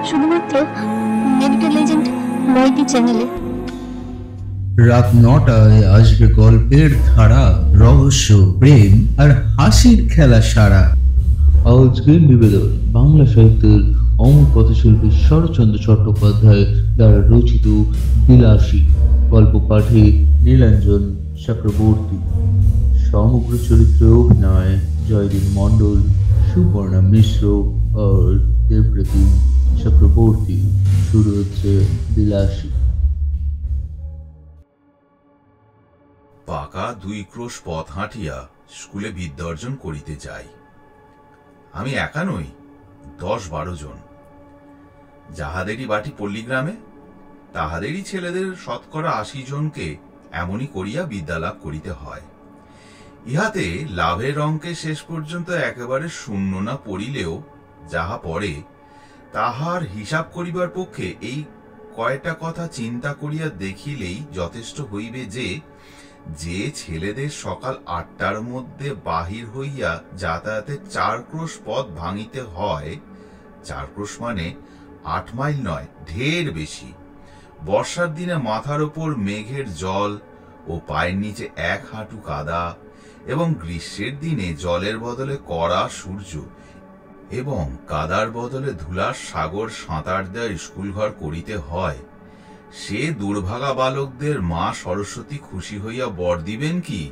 শুধুমাত্র medical agent মইটি চ্যানেলে। রাত ৯টায় আসবে গল্পের ধারা, রহস্য, প্রেম আর হাসির খেলা সারা। আজকের নিবেদন বাংলা সাহিত্যের অমর পথশিল্পী শরৎচন্দ্র চট্টোপাধ্যায় দ্বারা রচিত বিলাসী। গল্প পাঠে নীলাঞ্জন চক্রবর্তী। সমগ্র চরিত্রে অভিনয় জয়দীপ মণ্ডল, সুবর্ণা মিশ্র আর দেবপ্রতিম চক্রবর্তী। শুরু হচ্ছে বিলাসী। পাকা ২ ক্রোশ পথ হাঁটিয়া স্কুলে বিদ্যা অর্জন করিতে যাই। আমি একা নই, ১০-১২ জন। যাহাদেরই বাটি পল্লীগ্রামে, তাহাদেরই ছেলেদের শতকরা ৮০ জনকে এমনই করিয়া বিদ্যালাভ করিতে হয়। ইহাতে লাভের অঙ্কে শেষ পর্যন্ত একেবারে শূন্য না পড়িলেও যাহা পড়ে তাহার হিসাব করিবার পক্ষে এই কয়টা কথা চিন্তা করিয়া দেখিলেই যথেষ্ট হইবে যে যে ছেলেদের সকাল ৮টার মধ্যে বাহির হইয়া যাতায়াতে ৪ ক্রোশ পথ ভাঙিতে হয়, ৪ ক্রোশ মানে ৮ মাইল নয়, ঢের বেশি। বর্ষার দিনে মাথার ওপর মেঘের জল ও পায়ের নিচে ১ হাঁটু কাদা, এবং গ্রীষ্মের দিনে জলের বদলে কড়া সূর্য এবং কাদার বদলে ধুলার সাগর সাঁতার দেওয়া স্কুলঘর করিতে হয়, সে দুর্ভাগা বালকদের মা সরস্বতী খুশি হইয়া বর দিবেন কি?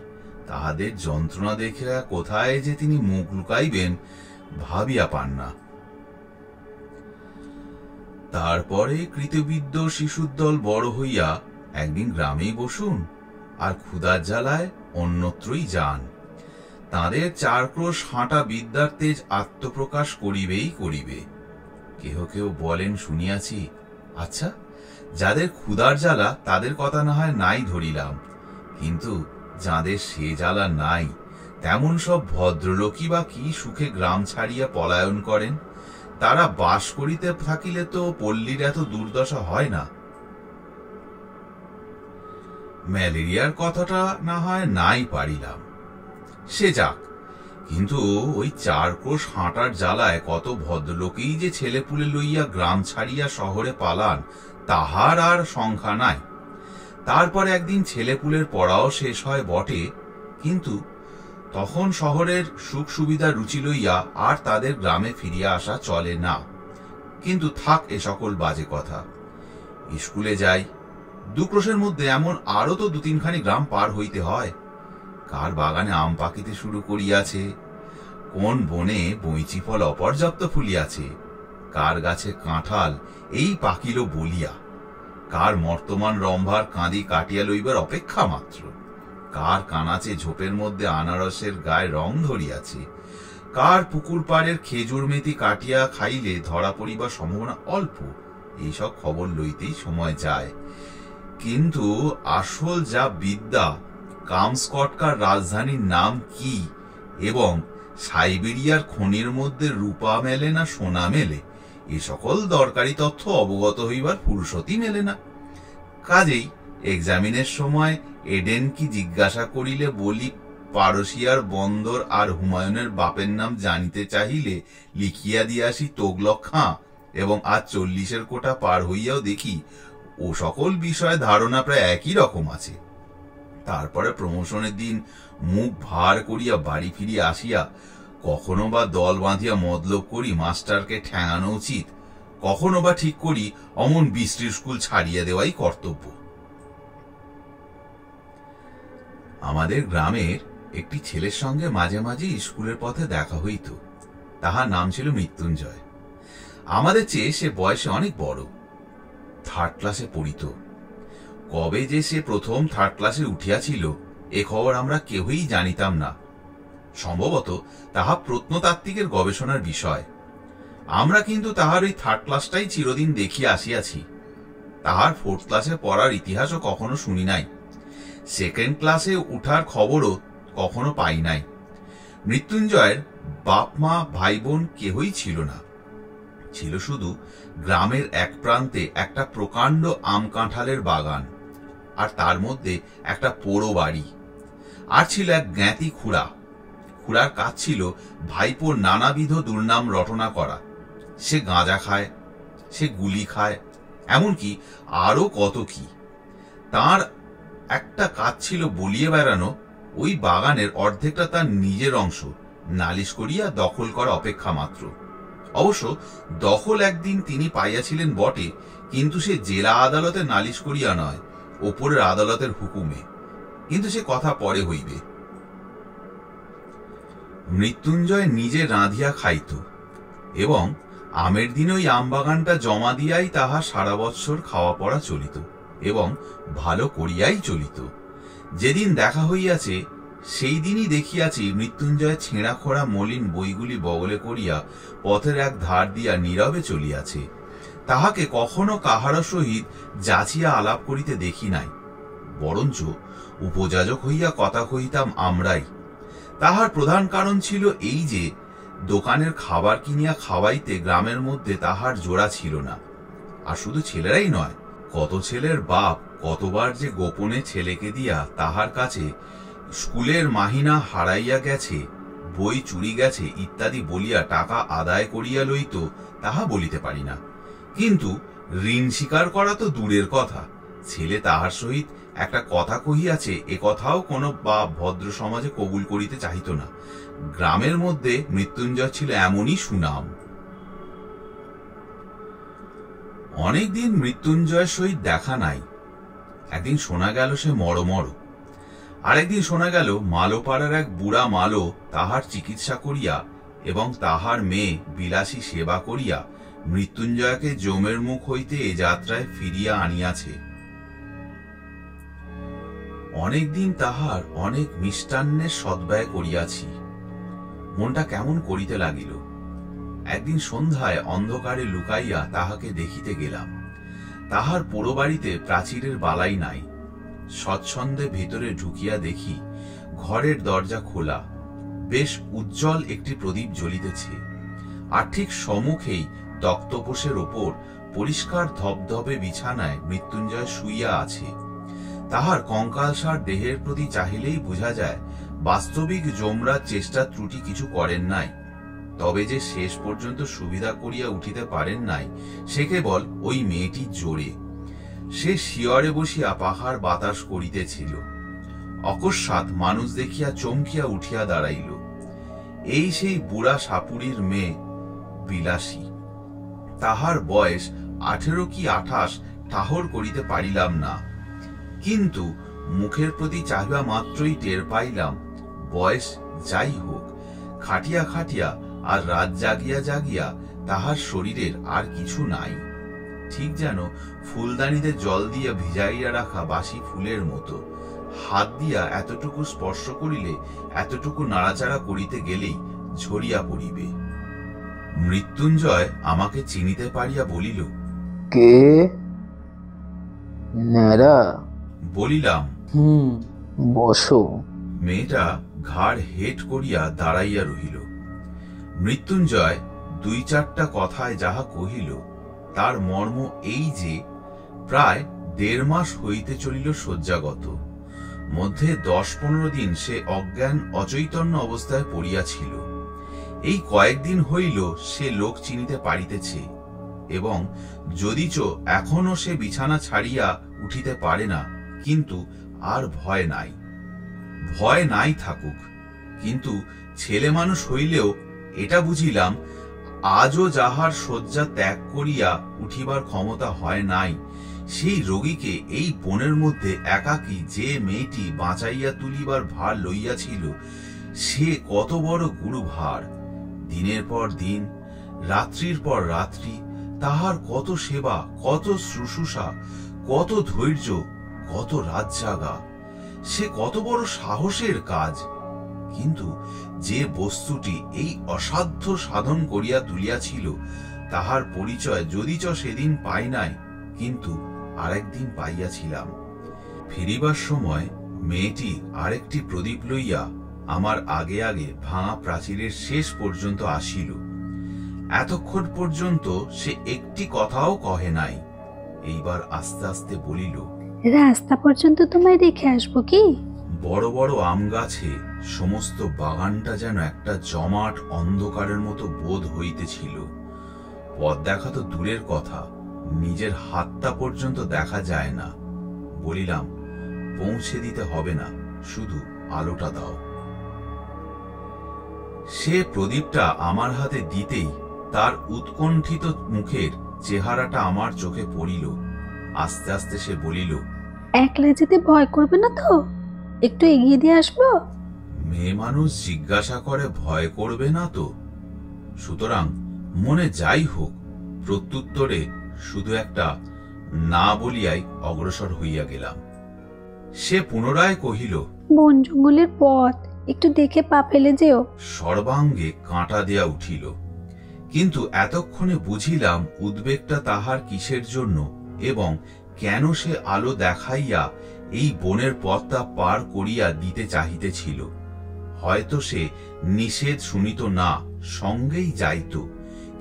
তাহাদের যন্ত্রণা দেখিয়া কোথায় যে তিনি মুখ লুকাইবেন ভাবিয়া পান না। তারপরে কৃতবিদ্য শিশুর দল বড় হইয়া একদিন গ্রামেই বসুন আর ক্ষুধার জ্বালায় অন্যত্রই যান। তাঁদের ৪ ক্রোশ হাঁটা বিদ্যার তেজ আত্মপ্রকাশ করিবেই করিবে। কেহ কেহ বলেন শুনিয়াছি, আচ্ছা, যাদের ক্ষুধার জ্বালা তাদের কথা না হয় নাই ধরিলাম, কিন্তু যাদের সে জ্বালা নাই তেমন সব ভদ্রলোকই বা কি সুখে গ্রাম ছাড়িয়া পলায়ন করেন? তারা বাস করিতে থাকিলে তো পল্লীর এত দুর্দশা হয় না। ম্যালেরিয়ার কথাটা না হয় নাই পারিলাম, সে যাক, কিন্তু ওই ৪ ক্রোশ হাঁটার জ্বালায় কত ভদ্রলোকেই যে ছেলেপুলে লইয়া গ্রাম ছাড়িয়া শহরে পালান তাহার আর সংখ্যা নাই। তারপর একদিন ছেলেপুলের পড়াও শেষ হয় বটে, কিন্তু তখন শহরের সুখ সুবিধা রুচি লইয়া আর তাদের গ্রামে ফিরিয়া আসা চলে না। কিন্তু থাক এ সকল বাজে কথা। স্কুলে যাই, ২ ক্রোশের মধ্যে এমন আরো তো ২-৩খানি গ্রাম পার হইতে হয়। কার বাগানে আম পাকিতে শুরু করিয়াছে, কোন বনে বৈচি ফল অপর্যাপ্ত ফুলিয়াছে, কার গাছে কাঁঠাল এই পাকিল বলিয়া, কার মর্তমান রম্ভার কাঁদি কাটিয়া লইবার অপেক্ষা মাত্র, কার কানাচে ঝোপের মধ্যে আনারসের গায়ে রং ধরিয়াছে, কার পুকুর পাড়ের খেজুর মেথি কাটিয়া খাইলে ধরা পড়িবার সম্ভাবনা অল্প। এইসব খবর লইতেই সময় যায়। কিন্তু আসল যা বিদ্যা, কামস্কটকার রাজধানীর নাম কি এবং সাইবেরিয়ার খনির মধ্যে রূপা মেলে না সোনা মেলে, এ সকল দরকারি তথ্য অবগত হইবার ফুরসতই মেলে না। কাজেই এক্সামিনের সময় এডেন কি জিজ্ঞাসা করিলে বলি পারসিয়ার বন্দর আর হুমায়ুনের বাপের নাম জানিতে চাহিলে লিখিয়া দিয়াছি তোগলক খাঁ, এবং আজ ৪০-এর কোটা পার হইয়াও দেখি ও সকল বিষয়ে ধারণা প্রায় একই রকম আছে। তারপরে প্রমোশনের দিন মুখ ভার করিয়া বাড়ি ফিরিয়া আসিয়া কখনো বা দল বাঁধিয়া মতলব করি মাস্টারকে ঠ্যাঙানো উচিত, কখনো বা ঠিক করি অমন বৃষ্টির স্কুল ছাড়িয়া দেওয়াই কর্তব্য। আমাদের গ্রামের একটি ছেলের সঙ্গে মাঝে মাঝে স্কুলের পথে দেখা হইত। তাহার নাম ছিল মৃত্যুঞ্জয়। আমাদের চেয়ে সে বয়সে অনেক বড়, 3rd ক্লাসে পড়িত। কবে যে সে প্রথম 3rd ক্লাসে উঠিয়াছিল এ খবর আমরা কেউই জানিতাম না। সম্ভবত তাহা প্রত্নতাত্ত্বিকের গবেষণার বিষয়। আমরা কিন্তু তাহার ওই 3rd ক্লাসটাই চিরদিন দেখিয়া আসিয়াছি। তাহার 4th ক্লাসে পড়ার ইতিহাসও কখনো শুনি নাই। 2nd ক্লাসে উঠার খবরও কখনো পাই নাই। মৃত্যুঞ্জয়ের বাপ মা ভাই বোন কেহই ছিল না। ছিল শুধু গ্রামের এক প্রান্তে একটা প্রকাণ্ড আম কাঁঠালের বাগান, আর তার মধ্যে একটা পোড়ো বাড়ি, আর ছিল এক জ্ঞাতি খুড়া। খুড়ার কাজ ছিল ভাইপোর নানাবিধ দুর্নাম রটনা করা। সে গাঁজা খায়, সে গুলি খায়, এমনকি আরো কত কি। তার একটা কাজ ছিল বলিয়ে বেড়ানো ওই বাগানের অর্ধেকটা তার নিজের অংশ নালিশ করিয়া দখল করা অপেক্ষা মাত্র। অবশ্য দখল একদিন তিনি পাইয়াছিলেন বটে, কিন্তু সে জেলা আদালতে নালিশ করিয়া নয়, ওপরের আদালতের হুকুমে। কিন্তু সে কথা পরে হইবে। মৃত্যুঞ্জয় নিজে রাঁধিয়া খাইত এবং আমের দিন ওই আমবাগানটা জমা দিয়াই তাহা সারা বৎসর খাওয়া পড়া চলিত এবং ভালো করিয়াই চলিত। যেদিন দেখা হইয়াছে সেই দিনই দেখিয়াছি মৃত্যুঞ্জয় ছেঁড়া খোড়া মলিন বইগুলি বগলে করিয়া পথের এক ধার দিয়া নীরবে চলিয়াছে। তাহাকে কখনো কাহারও সহিত যাচিয়া আলাপ করিতে দেখি নাই, বরঞ্চ উপযাজক হইয়া কথা কহিতাম আমরাই। তাহার প্রধান কারণ ছিল এই যে দোকানের খাবার কিনিয়া খাওয়াইতে গ্রামের মধ্যে তাহার জোড়া ছিল না। আর শুধু ছেলেরাই নয়, কত ছেলের বাপ কতবার যে গোপনে ছেলেকে দিয়া তাহার কাছে স্কুলের মাহিনা হারাইয়া গেছে, বই চুরি গেছে ইত্যাদি বলিয়া টাকা আদায় করিয়া লইত, তাহা বলিতে পারি না। কিন্তু ঋণ স্বীকার করা তো দূরের কথা, ছেলে তাহার সহিত একটা কথা কহিয়াছে এ কথাও কোনো বা ভদ্র সমাজে কবুল করিতে চাহিত না। গ্রামের মধ্যে মৃত্যুঞ্জয় ছিল এমনই সুনাম। অনেকদিন মৃত্যুঞ্জয়ের সহিত দেখা নাই। একদিন শোনা গেল সে মরমর, আরেকদিন শোনা গেল মালোপাড়ার এক বুড়া মালো তাহার চিকিৎসা করিয়া এবং তাহার মেয়ে বিলাসী সেবা করিয়া মৃত্যুঞ্জয়কে জমের মুখ হইতে এ যাত্রায় ফিরিয়া আনিয়াছে। অনেকদিন তাহার অনেক মিষ্টান্নের সদ্ব্যয় করিয়াছি। মনটা কেমন করিতে লাগিল। একদিন সন্ধ্যায় অন্ধকারে লুকাইয়া তাহাকে দেখিতে গেলাম। তাহার পোড়ো বাড়িতে প্রাচীরের বালাই নাই। স্বচ্ছন্দে ভিতরে ঢুকিয়া দেখি ঘরের দরজা খোলা, বেশ উজ্জ্বল একটি প্রদীপ জ্বলিতেছে, আর ঠিক সম্মুখেই তক্তপোষের ওপর পরিষ্কার ধবধবে বিছানায় মৃত্যুঞ্জয় শুইয়া আছে। তাহার কঙ্কালসার দেহের প্রতি চাহিলেই বোঝা যায় বাস্তবিক যমরাজ চেষ্টা ত্রুটি কিছু করেন নাই। তবে যে শেষ পর্যন্ত সুবিধা করিয়া উঠিতে পারেন নাই সে কেবল ওই মেয়েটির জোরে। সে শিয়রে বসিয়া পাহাড় বাতাস করিতেছিল। অকস্মাৎ মানুষ দেখিয়া চমকিয়া উঠিয়া দাঁড়াইল। এই সেই বুড়া সাপুরীর মেয়ে বিলাসী। তাহার বয়স 18 কি 28 ঠাহর করিতে পারিলাম না, কিন্তু মুখের প্রতি চাহিবা মাত্রই টের পাইলাম বয়স যাই হোক, খাটিয়া খাটিয়া আর রাত জাগিয়া জাগিয়া তাহার শরীরের আর কিছু নাই, ঠিক যেন ফুলদানিতে জল দিয়া ভিজাইয়া রাখা বাসি ফুলের মতো। হাত দিয়া এতটুকু স্পর্শ করিলে, এতটুকু নাড়াচাড়া করিতে গেলেই ঝরিয়া পড়িবে। মৃত্যুঞ্জয় আমাকে চিনিতে পারিয়া বলিল, কে? ন্যাড়া? বলিলাম, বসো। মেয়েটা ঘাড় হেট করিয়া দাঁড়াইয়া রহিল। মৃত্যুঞ্জয় 2-4টা কথায় যাহা কহিল তার মর্ম এই যে প্রায় 1.5 মাস হইতে চলিল শয্যাগত। মধ্যে 10-15 দিন সে অজ্ঞান অচৈতন্য অবস্থায় পড়িয়াছিল। এই কয়েকদিন হইল সে লোক চিনিতে পারিতেছে এবং যদিচ এখনো সে বিছানা ছাড়িয়া উঠিতে পারে না, কিন্তু আর ভয় নাই। ভয় নাই থাকুক, কিন্তু ছেলে মানুষ হইলেও এটা বুঝিলাম আজও যাহার শয্যা ত্যাগ করিয়া উঠিবার ক্ষমতা হয় নাই, সেই রোগীকে এই বনের মধ্যে একাকী যে মেয়েটি বাঁচাইয়া তুলিবার ভার লইয়াছিল সে কত বড় গুরু ভার। দিনের পর দিন, রাত্রির পর রাত্রি তাহার কত সেবা, কত শুশ্রূষা, কত ধৈর্য, কত রাত জাগা, সে কত বড় সাহসের কাজ। কিন্তু যে বস্তুটি এই অসাধ্য সাধন করিয়া তুলিয়াছিল তাহার পরিচয় যদিচ সেদিন পাই নাই, কিন্তু আরেকদিন পাইয়াছিলাম। ফিরিবার সময় মেয়েটি আরেকটি প্রদীপ লইয়া আমার আগে আগে ভাঙা প্রাচীরের শেষ পর্যন্ত আসিল। এতক্ষণ পর্যন্ত সে একটি কথাও কহে নাই। এইবার আস্তে আস্তে বলিল, রাস্তা পর্যন্ত তোমায় রেখে আসবো কি? বড় বড় আম গাছে সমস্ত বাগানটা যেন একটা জমাট অন্ধকারের মতো বোধ হইতেছিল। পথ দেখা তো দূরের কথা, নিজের হাতটা পর্যন্ত দেখা যায় না। বলিলাম, পৌঁছে দিতে হবে না, শুধু আলোটা দাও। সে প্রদীপটা আমার হাতে দিতেই তার উৎকণ্ঠিত মুখের চেহারাটা আমার চোখে পড়িল। আস্তে আস্তে সে বলিল, একলা যেতে ভয় করবে না তো? একটু এগিয়ে দিয়ে আসবো? মেয়ে মানুষ জিজ্ঞাসা করে ভয় করবে না তো? সুতরাং মনে যাই হোক, প্রত্যুত্তরে শুধু একটা না বলিয়াই অগ্রসর হইয়া গেলাম। সে পুনরায় কহিল, বন জঙ্গলের পথ, একটু দেখে পা ফেলে যেও। সর্বাঙ্গে কাঁটা দেয়া উঠিল, কিন্তু এতক্ষণে বুঝিলাম উদ্বেগটা তাহার কিসের জন্য এবং কেন সে আলো দেখাইয়া এই বনের পথটা পার করিয়া দিতে চাহিতেছিল। হয়তো সে নিষেধ শুনিত না, সঙ্গেই যাইত,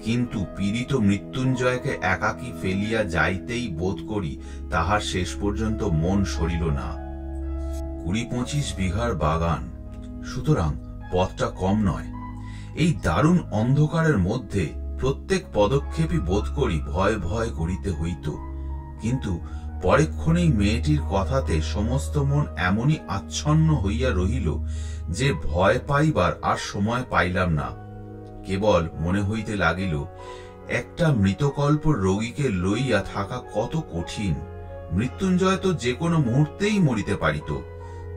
কিন্তু পীড়িত মৃত্যুঞ্জয়কে একাকী ফেলিয়া যাইতেই বোধ করি তাহার শেষ পর্যন্ত মন সরিল না। ২০-২৫ বিঘার বাগান, সুতরাং পথটা কম নয়। এই দারুণ অন্ধকারের মধ্যে প্রত্যেক পদক্ষেপই বোধ করি ভয় ভয় করিতে হইত, কিন্তু পরেক্ষণেই মেয়েটির কথাতে সমস্ত মন এমনই আচ্ছন্ন হইয়া রহিল যে ভয় পাইবার আর সময় পাইলাম না। কেবল মনে হইতে লাগিল, একটা মৃতকল্প রোগীকে লইয়া থাকা কত কঠিন। মৃত্যুঞ্জয় তো যে কোনো মুহূর্তেই মরিতে পারিত।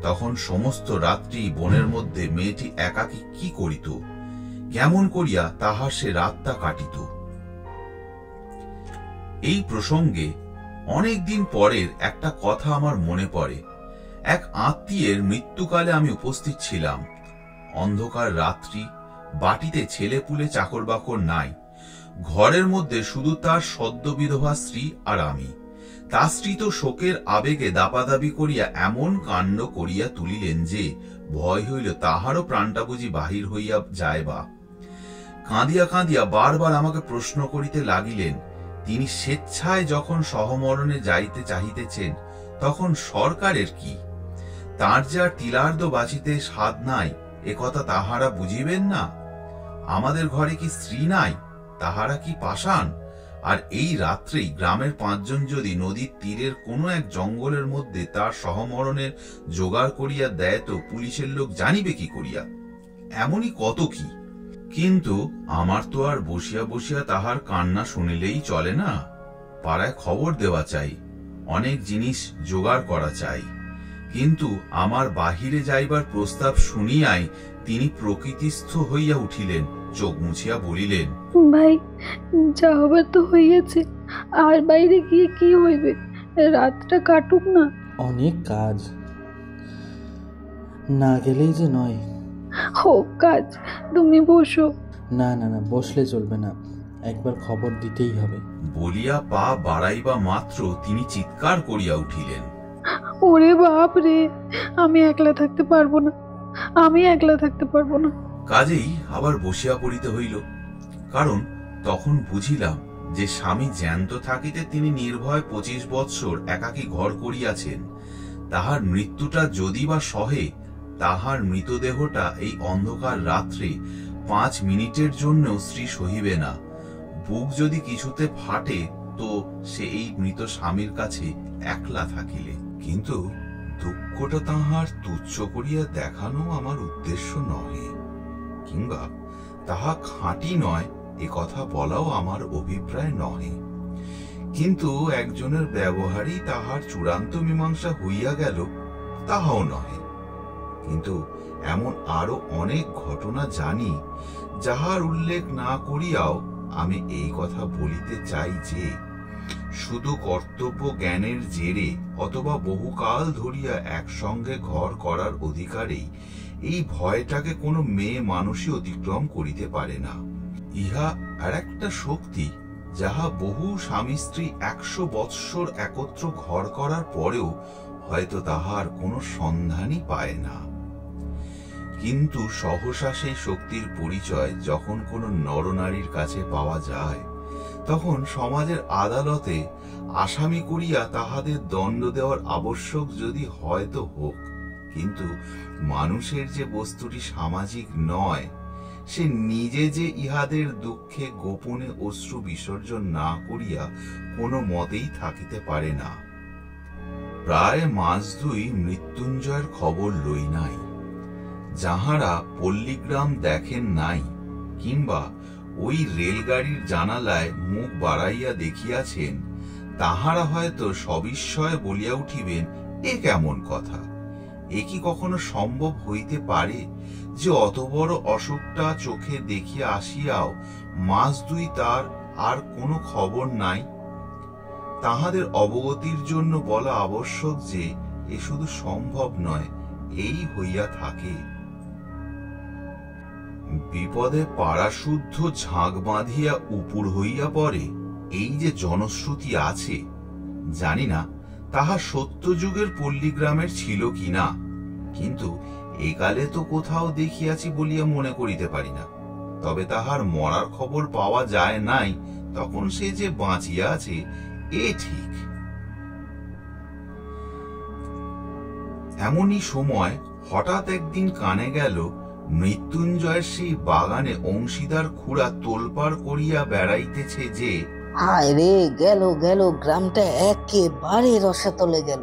তখন সমস্ত রাত্রি বনের মধ্যে মেয়েটি একাকী কি করিত? কেমন করিয়া তাহার সে রাতটা কাটিত? এই প্রসঙ্গে অনেকদিন পরের একটা কথা আমার মনে পড়ে। এক আত্মীয়ের মৃত্যুকালে আমি উপস্থিত ছিলাম। অন্ধকার রাত্রি, বাটিতে ছেলে পুলে চাকর বাকর নাই, ঘরের মধ্যে শুধু তার সদ্য বিধবা স্ত্রী আর আমি। তার স্ত্রী তো শোকের আবেগে দাপাদাপি করিয়া এমন কাণ্ড করিয়া তুলিলেন যে ভয় হইল তাহারও প্রাণটা বুঝি বাহির হইয়া যায় বা। কাঁদিয়া কাঁদিয়া বারবার আমাকে প্রশ্ন করিতে লাগিলেন, তিনি স্বেচ্ছায় যখন সহমরণে যাইতে চাহিতেছেন তখন সরকারের কি? তার যে আর তিলার্ধ বাঁচিতে স্বাদ নাই, এ কথা তাহারা বুঝিবেন না? আমাদের ঘরে কি স্ত্রী নাই? তাহারা কি পাষাণ? আর এই রাত্রেই গ্রামের ৫ জন যদি নদীর তীরের কোনো এক জঙ্গলের মধ্যে তার সহমরণের জোগাড় করিয়া দেয় তো পুলিশের লোক জানিবে কি করিয়া? এমনই কত কি। কিন্তু আমার তো আর বসিয়া বসিয়া তাহার কান্না শুনিলেই চলে না। পাড়ায় খবর দেওয়া চাই, অনেক জিনিস জোগাড় করা চাই। কিন্তু আমার বাহিরে যাইবার প্রস্তাব শুনিয়াই তিনি প্রকৃতিস্থ হইয়া উঠিলেন, চোখ মুছিয়া বলিলেন, ভাই, যা হবার তো হইয়াছে, আর বাইরে গিয়ে কি হইবে? রাতটা কাটুক না। অনেক কাজ, না গেলেই যে নয়। হোক কাজ, তুমি বসো। না না না, বসলে চলবে না, একবার খবর দিতেই হবে। বলিয়া পা বাড়াইবা মাত্র তিনি চিৎকার করিয়া উঠিলেন, ওরে বাপ রে, আমি একলা থাকতে পারবো না, আমি একলা থাকতে পারবো না। কাজেই আবার বসিয়া পড়িতে হইল। কারণ তখন বুঝিলাম যে স্বামী জ্যান্ত থাকিতে তিনি নির্ভয় ২৫ বৎসর একাকী ঘর করিয়াছেন। তাহার মৃত্যুটা যদি বা সহে, তাহার মৃতদেহটা এই অন্ধকার রাত্রে ৫ মিনিটের জন্যও স্ত্রী সহিবে না। বুক যদি কিছুতে ফাটে তো সে এই মৃত স্বামীর কাছে একলা থাকিলে। কিন্তু দুঃখটা তাহার তুচ্ছ করিয়া দেখানো আমার উদ্দেশ্য নহে, কিংবা তাহা খাঁটি নয় এ কথা বলাও আমার অভিপ্রায় নহে। কিন্তু একজনের ব্যবহারই তাহার চূড়ান্ত মীমাংসা হইয়া গেল তাহাও নহে। কিন্তু এমন আরো অনেক ঘটনা জানি, যাহার উল্লেখ না করিয়াও আমি এই কথা বলিতে চাই যে শুধু কর্তব্য জ্ঞানের জেরে অথবা বহুকাল ধরিয়া একসঙ্গে ঘর করার অধিকারেই এই ভয়টাকে কোনো মেয়ে মানুষই অতিক্রম করিতে পারে না। ইহা আর একটা শক্তি যাহা বহু স্বামী স্ত্রী ১০০ বৎসর একত্র ঘর করার পরেও হয়তো তাহার কোনো সন্ধানই পায় না। কিন্তু সহসা সেই শক্তির পরিচয় যখন কোনো নরনারীর কাছে পাওয়া যায়, তখন সমাজের আদালতে আসামি করিয়া তাহাদের দণ্ড দেওয়ার আবশ্যক যদি হয় তো হোক, কিন্তু মানুষের যে বস্তুটি সামাজিক নয়, সে নিজে যে ইহাদের দুঃখে গোপনে অশ্রু বিসর্জন না করিয়া কোনো মতেই থাকিতে পারে না। প্রায় মাস 2 মৃত্যুঞ্জয়ের খবর লই নাই। যাহারা পল্লীগ্রাম দেখেন নাই কিংবা ওই রেলগাড়ির জানালায় মুখ বাড়াইয়া দেখিয়াছেন, তাহারা হয়তো সবিস্ময়ে বলিয়া উঠিবেন, এ কেমন কথা! এ কি কখনো সম্ভব হইতে পারে যে অত বড় অসুখটা চোখে দেখিয়া আসিয়াও মাস 2 তার আর কোনো খবর নাই? তাহাদের অবগতির জন্য বলা আবশ্যক যে এ শুধু সম্ভব নয়, এই হইয়া থাকে। বিপদে পাড়াশুদ্ধ ঝাঁক বাঁধিয়া উপুর হইয়া পড়ে, এই যে জনশ্রুতি আছে, জানি না তাহা সত্যযুগের পল্লীগ্রামের ছিল কিনা, কিন্তু একালে তো কোথাও দেখিয়াছি বলিয়া মনে করিতে পারি না। তবে তাহার মরার খবর পাওয়া যায় নাই, তখন সে যে বাঁচিয়া আছে এ ঠিক। এমনই সময় হঠাৎ একদিন কানে গেল, মৃত্যুঞ্জয়ের সেই বাগানে অংশীদার খুড়া তোলপাড় করিয়া বেড়াইতেছে যে, হায় রে, গেল গেল, গ্রামটা একেবারে রসাতলে গেল।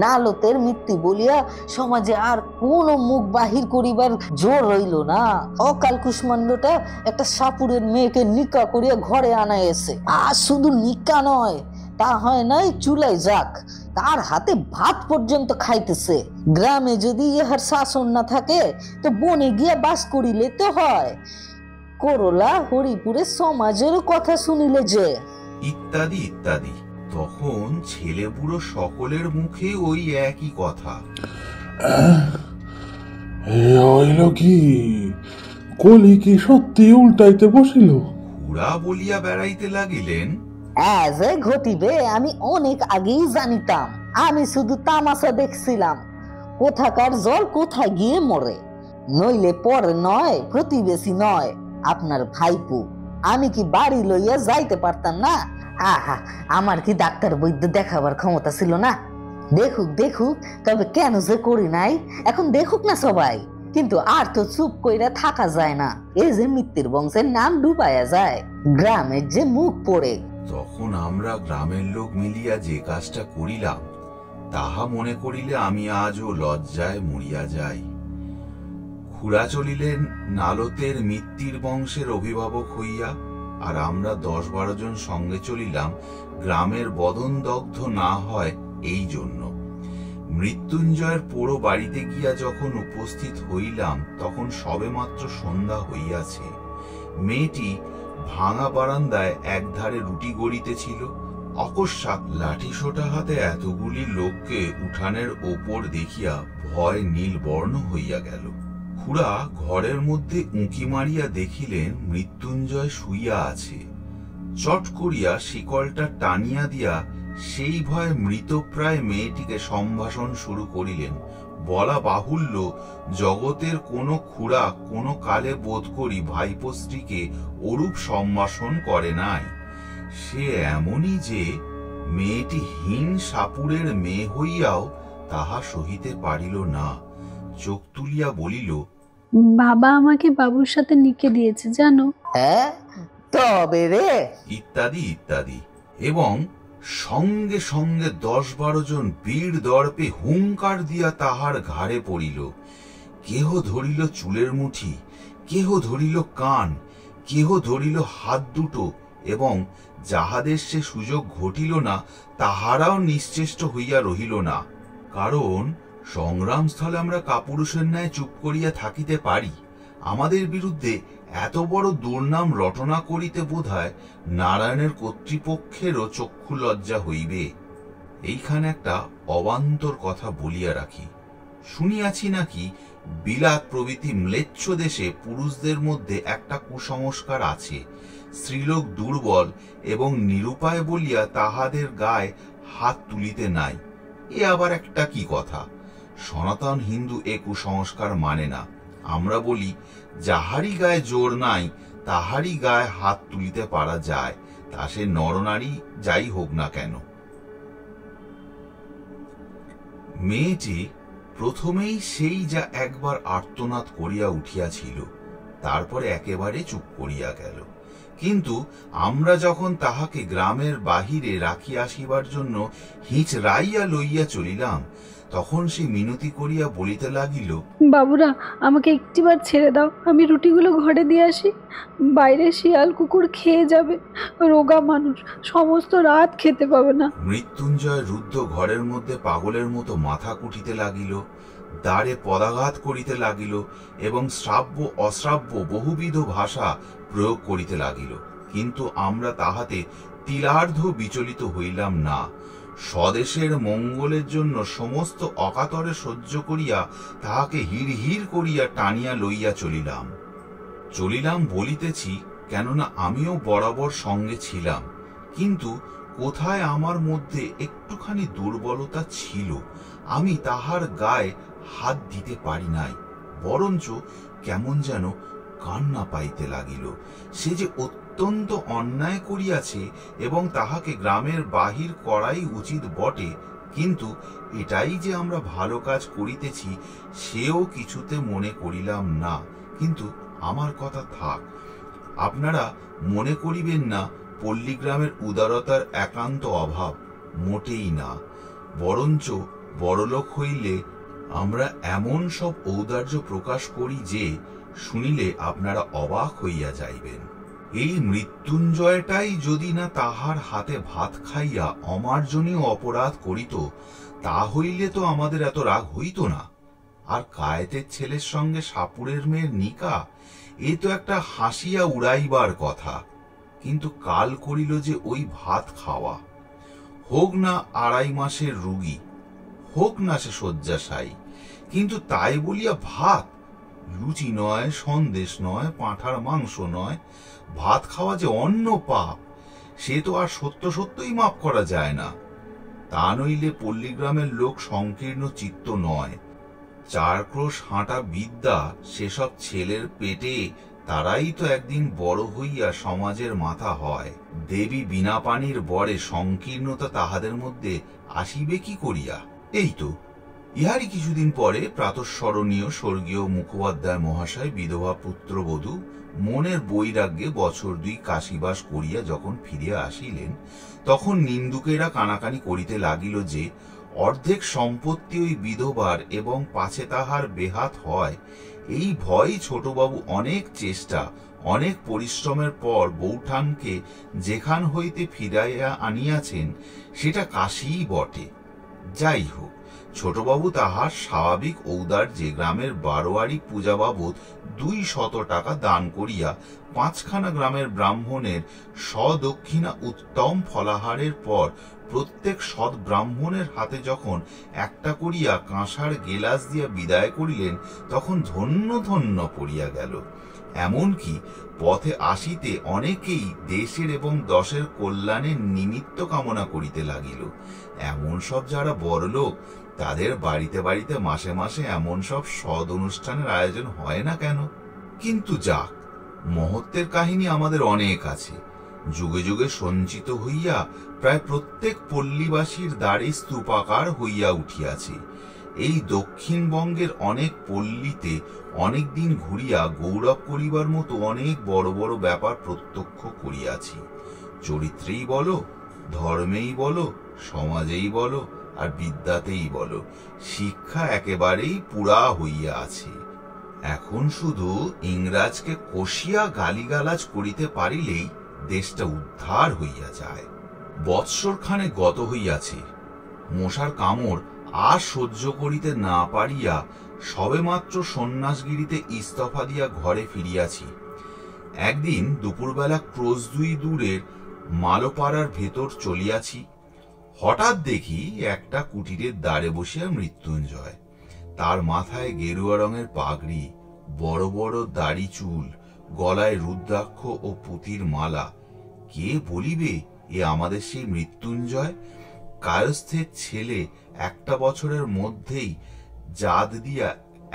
নালতের মৃত্যু বলিয়া সমাজে আর কোনো মুখ বাহির করিবার জোর রইল না। অকাল কুষ্মাণ্ডটা একটা সাপুরের মেয়েকে নিকা করিয়া ঘরে আনাইছে। আর শুধু নিকা নয়, তা হয় নাই চুলায় যাক, তার হাতে ভাত পর্যন্ত খাইতেছে। গ্রামে যদি ইহার শাসন না থাকে তো বনে গিয়া বাস করিলে তো হয়। করলা হরিপুরে সমাজেরও কথা শুনিলে যে, ইত্যাদি ইত্যাদি। তখন ছেলে বুড়ো সকলের মুখে ওই একই কথা। হইল কি, কলি কি সত্যি উল্টাইতে বসিল? খুড়া বলিয়া বেড়াইতে লাগিলেন, যে ঘটিবে আমি অনেক আগেই জানিতাম। আমি শুধু তামাশা দেখছিলাম, কোথাকার জল কোথায় গিয়ে মরে। নইলে পরে নয়, প্রতিবেশী নয়, আপনার ভাইপু। আমি কি বাড়ি লইয়া যাইতে পারতাম না? আহা, আমার কি ডাক্তার বৈদ্য দেখাবার ক্ষমতা ছিল না? দেখুক দেখুক, তবে কেন যে করি নাই, এখন দেখুক না সবাই। কিন্তু আর তো চুপ কইরা থাকা যায় না। এই যে মৃত্যুর বংশের নাম ডুবাইয়া যায়, গ্রামের যে মুখ পড়ে। তখন আমরা গ্রামের লোক মিলিয়া যে কাজটা করিলাম, তাহা মনে করিলে আমি আজও লজ্জায় মরিয়া যাই। খুড়া চলিলেন নালতের মৃত্যুর বংশের অভিভাবক হইয়া, আর আমরা 10-12 জন সঙ্গে চলিলাম গ্রামের বদন দগ্ধ না হয় এই জন্য। মৃত্যুঞ্জয়ের পোড়ো বাড়িতে গিয়া যখন উপস্থিত হইলাম, তখন সবেমাত্র সন্ধ্যা হইয়াছে। মেয়েটি ভাঙা বারান্দায় একধারে রুটি গড়িতেছিল। অকস্মাৎ লাঠিসোঁটা হাতে এতগুলি লোককে উঠানের ওপর দেখিয়া ভয় নীলবর্ণ হইয়া গেল। খুড়া ঘরের মধ্যে উঁকি মারিয়া দেখিলেন মৃত্যুঞ্জয় শুইয়া আছে। চট করিয়া শিকলটা টানিয়া দিয়া সেই ভয়ে মৃতপ্রায় মেয়েটিকে সম্ভাষণ শুরু করিলেন। বলা বাহুল্য, জগতের কোনো খুড়া কোনো কালে বোধ করি ভাইপো স্ত্রীকে ওরূপ সম্ভাষণ করে নাই। সে এমনই যে মেয়েটি হীন সাপুরের মেয়ে হইয়াও তাহা সহিতে পারিল না। চোখ তুলিয়া বলিল, বাবা আমাকে বাবুর সাথে নিকে দিয়েছে জানো। হ্যাঁ, তবে রে, ইত্যাদি ইত্যাদি। এবং সঙ্গে সঙ্গে 10-12 জন বীর দর্পে হুঙ্কার দিয়া তাহার ঘাড়ে পড়িল। কেহ ধরিল চুলের মুঠি, কেহ ধরিল কান, কেহ ধরিল হাত দুটো, এবং যাহাদের সে সুযোগ ঘটিল না তাহারাও নিশ্চেষ্ট হইয়া রহিল না। কারণ সংগ্রামস্থলে আমরা কাপুরুষের ন্যায় চুপ করিয়া থাকিতে পারি, আমাদের বিরুদ্ধে এত বড় দুর্নাম রটনা করিতে বোধহয় নারায়ণের কর্তৃপক্ষেরও চক্ষু লজ্জা হইবে। এইখানে একটা অবান্তর কথা বলিয়া রাখি। শুনিয়াছি নাকি বিলাত প্রভৃতি ম্লেচ্ছ দেশে পুরুষদের মধ্যে একটা কুসংস্কার আছে, স্ত্রীলোক দুর্বল এবং নিরুপায় বলিয়া তাহাদের গায়ে হাত তুলিতে নাই। এ আবার একটা কি কথা! সনাতন হিন্দু এ কুসংস্কার মানে না। আমরা বলি, যাহারই গায়ে জোর নাই তাহারই গায়ে হাত তুলিতে পারা যায়, তা সে নরনারী যাই হোক না কেন। মেয়েটি প্রথমেই সেই যা একবার আর্তনাদ করিয়া উঠিয়াছিল, তারপরে একেবারে চুপ করিয়া গেল। কিন্তু আমরা যখন তাহাকে গ্রামের বাহিরে রাখিয়া আসিবার জন্য হিঁচড়াইয়া লইয়া চলিলাম, তখন সে মিনতি করিয়া বলিতে লাগিল, বাবুরা, আমাকে একটিবার ছেড়ে দাও, আমি রুটিগুলো ঘরে দিয়ে আসি। বাইরে শিয়াল কুকুর খেয়ে যাবে, রোগা মানুষ সমস্ত রাত খেতে পাবে না। মৃত্যুঞ্জয় রুদ্ধ ঘরের মধ্যে পাগলের মতো মাথা কুটিতে লাগিল, দ্বারে পদাঘাত করিতে লাগিল এবং শ্রাব্য অশ্রাব্য বহুবিধ ভাষা প্রয়োগ করিতে লাগিল। কিন্তু আমরা তাহাতে তিলার্ধ বিচলিত হইলাম না। স্বদেশের মঙ্গলের জন্য সমস্ত অকাতরে সহ্য করিয়া তাহাকে হিড় হিড় করিয়া টানিয়া লইয়া চলিলাম বলিতেছি, কেননা আমিও বরাবর সঙ্গে ছিলাম। কিন্তু কোথায় আমার মধ্যে একটুখানি দুর্বলতা ছিল, আমি তাহার গায়ে হাত দিতে পারি নাই, বরঞ্চ কেমন যেন কান্না পাইতে লাগিল। সে যে অত্যন্ত অন্যায় করিয়াছে এবং তাহাকে গ্রামের বাহির করাই উচিত বটে, কিন্তু এটাই যে আমরা ভালো কাজ করিতেছি সেও কিছুতে মনে করিলাম না। কিন্তু আমার কথা থাক, আপনারা মনে করিবেন না পল্লীগ্রামের উদারতার একান্ত অভাব, মোটেই না। বরঞ্চ বড়লোক হইলে আমরা এমন সব ঔদার্য প্রকাশ করি যে শুনিলে আপনারা অবাক হইয়া যাইবেন। এই মৃত্যুঞ্জয়টাই যদি না তাহার হাতে ভাত খাইয়া অমার্জনীয় অপরাধ করিত, তা হইলে তো আমাদের এত রাগ হইত না। আর কায়েতের ছেলের সঙ্গে সাপুরের মেয়ের নিকা, এ তো একটা হাসিয়া উড়াইবার কথা। কিন্তু কাল করিল যে ওই ভাত খাওয়া, হোক না 2.5 মাসের রুগী, হোক না সে শয্যাশায়ী, কিন্তু তাই বলিয়া ভাত, লুচি নয়, সন্দেশ নয়, পাঁঠার মাংস নয়, ভাত খাওয়া যে অন্য পাপ, সে তো আর সত্য সত্যই মাপ করা যায় না। তা নইলে পল্লীগ্রামের লোক সংকীর্ণ চিত্ত নয়। 4 ক্রোশ হাঁটা বিদ্যা সেসব ছেলের পেটে, তারাই তো একদিন বড় হইয়া সমাজের মাথা হয়। দেবী বিনা পানির বরে সংকীর্ণতা তাহাদের মধ্যে আসিবে কি করিয়া? এই তো ইহারই কিছুদিন পরে প্রাতঃস্মরণীয় স্বর্গীয় মুখোপাধ্যায় মহাশয় বিধবা পুত্রবধূ মনের বৈরাগ্যে বছর 2 কাশীবাস করিয়া যখন ফিরিয়া আসিলেন, তখন নিন্দুকেরা কানাকানি করিতে লাগিল যে অর্ধেক সম্পত্তি ওই বিধবার এবং পাছে তাহার বেহাত হয়। এই ভয় ছোটবাবু অনেক চেষ্টা, অনেক পরিশ্রমের পর বৌঠানকে যেখান হইতে ফিরাইয়া আনিয়াছেন সেটা কাশীই বটে। যাই হোক, ছোটবাবু তাহার স্বাভাবিক ঔদার্যে গ্রামের বারোয়ারি পূজা বাবদ 200 টাকা দান করিয়া 5খানা গ্রামের ব্রাহ্মণের সদক্ষিণা উত্তম ফলাহারের পর প্রত্যেক সৎ ব্রাহ্মণের হাতে যখন একটা করিয়া কাঁসার গেলাস দিয়া বিদায় করিলেন, তখন ধন্য ধন্য পড়িয়া গেল। এমনকি পথে আসিতে অনেকেই দেশের এবং দশের কল্যাণের নিমিত্ত কামনা করিতে লাগিল। এমন সব যারা বড়লোক, তাদের বাড়িতে বাড়িতে মাসে মাসে এমন সব সদ অনুষ্ঠানের আয়োজন হয় না কেন? কিন্তু যাক, মহত্বের কাহিনী আমাদের অনেক আছে, যুগে যুগে সঞ্চিত হইয়া প্রায় প্রত্যেক পল্লীবাসীর দ্বারে স্তূপাকার হইয়া উঠিয়াছে। এই দক্ষিণবঙ্গের অনেক পল্লীতে অনেক দিন ঘুরিয়া গৌরব করিবার মতো অনেক বড় বড় ব্যাপার প্রত্যক্ষ করিয়াছি। চরিত্রেই বলো, ধর্মেই বলো, সমাজেই বলো, আর বিদ্যাতেই বলো, শিক্ষা একেবারেই পুরা হইয়া আছে। এখন শুধু ইংরাজকে কষিয়া গালিগালাজ করিতে পারিলেই দেশটা উদ্ধার হইয়া যায়। বৎসরখানে গত হইয়াছে, মশার কামড় আর সহ্য করিতে না পারিয়া সবেমাত্র সন্ন্যাসগিরিতে ইস্তফা দিয়া ঘরে ফিরিয়াছি। একদিন দুপুরবেলা ক্রোশ 2 দূরের মালোপাড়ার ভেতর চলিয়াছি। হঠাৎ দেখি একটা কুটিরের দ্বারে বসিয়া মৃত্যুঞ্জয়। তার মাথায় গেরুয়া রঙের পাগড়ি, বড় বড় দাড়ি চুল, গলায় রুদ্রাক্ষ ও পুঁতির মালা। কে বলিবে এ আমাদের সেই মৃত্যুঞ্জয়? কায়স্থের ছেলে 1 বছরের মধ্যেই জাত দিয়া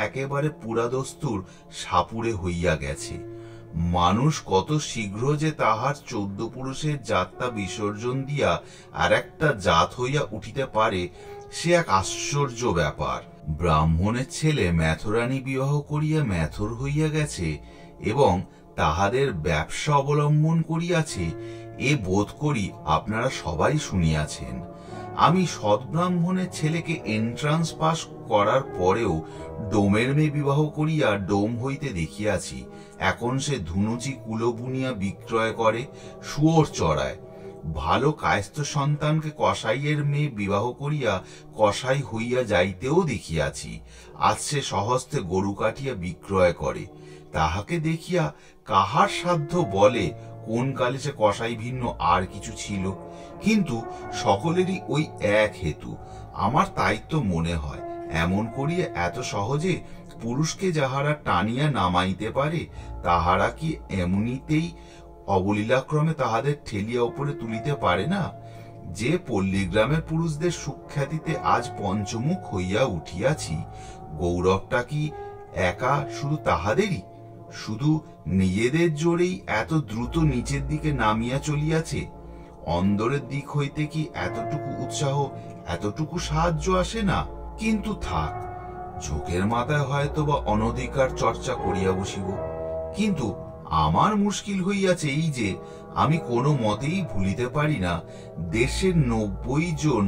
একেবারে পুরাদস্তুর সাপুরে হইয়া গেছে। মানুষ কত শীঘ্র যে তাহার 14 পুরুষের জাতটা বিসর্জন দিয়া আর একটা জাত হইয়া উঠিতে পারে, সে এক আশ্চর্য ব্যাপার। ব্রাহ্মণের ছেলে মেথরানী বিবাহ করিয়া মেথর হইয়া গেছে এবং তাহাদের ব্যবসা অবলম্বন করিয়াছে, এ বোধ করি আপনারা সবাই শুনিয়াছেন। আমি সৎব্রাহ্মণের ছেলেকে এন্ট্রান্স পাস করার পরেও ডোমের মেয়ে বিবাহ করিয়া ডোম হইতে দেখিয়াছি। এখন সে ধুনুচি কুলো বুনিয়া বিক্রয় করে, শুয়োর চড়ায়। ভালো কায়স্থ সন্তানকে কসাইয়ের মেয়ে বিবাহ করিয়া কসাই হইয়া যাইতেও দেখিয়াছি। আজ সে সহস্তে গরু কাটিয়া বিক্রয় করে। তাহাকে দেখিয়া কাহার সাধ্য বলে কোন কালে সে কসাই ভিন্ন আর কিছু ছিল? কিন্তু সকলেরই ওই এক হেতু। আমার তাই তো মনে হয়, এমন করিয়া এত সহজে পুরুষকে যাহারা টানিয়া নামাইতে পারে, তাহারা কি এমনিতেই অবলীলাক্রমে তাহাদের ঠেলিয়া উপরে তুলিতে পারে না? যে পল্লীগ্রামের পুরুষদের সুখ্যাতিতে আজ পঞ্চমুখ হইয়া উঠিয়াছি, গৌরবটা কি একা শুধু তাহাদেরই? শুধু নিজেদের জোরেই এত দ্রুত নিচের দিকে নামিয়া চলিয়াছে? অন্দরের দিক হইতে কি এতটুকু উৎসাহ, এতটুকু সাহায্য আসে না? কিন্তু থাক, চোখের মাথায় হয়তো বা অনধিকার চর্চা করিয়া বসিব। কিন্তু আমার মুশকিল হইয়াছে এই যে, আমি কোনো মতেই ভুলিতে পারি না দেশের 90 জন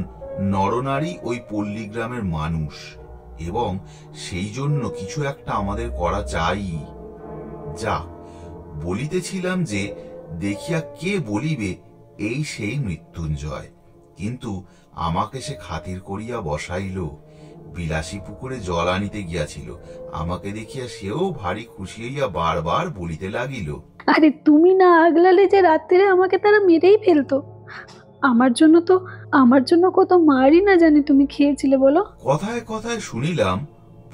নরনারী ওই পল্লীগ্রামের মানুষ, এবং সেই জন্য কিছু একটা আমাদের করা চাই। যা বলিতেছিলাম যে, দেখিয়া কে বলিবে এই সেই মৃত্যুঞ্জয়। কিন্তু আমাকে সে খাতির করিয়া বসাইল। বিলাসী পুকুরে জল আনিতে গিয়াছিল, আমাকে দেখিয়া সেও ভারী খুশি হইয়া বারবার বলিতে লাগিল, আরে তুমি না আগলালে যে রাত্রে আমাকে তারা মেরেই ফেলতো। আমার জন্য কত মারই না জানি তুমি খেয়েছিলে বলো। কথায় কথায় শুনিলাম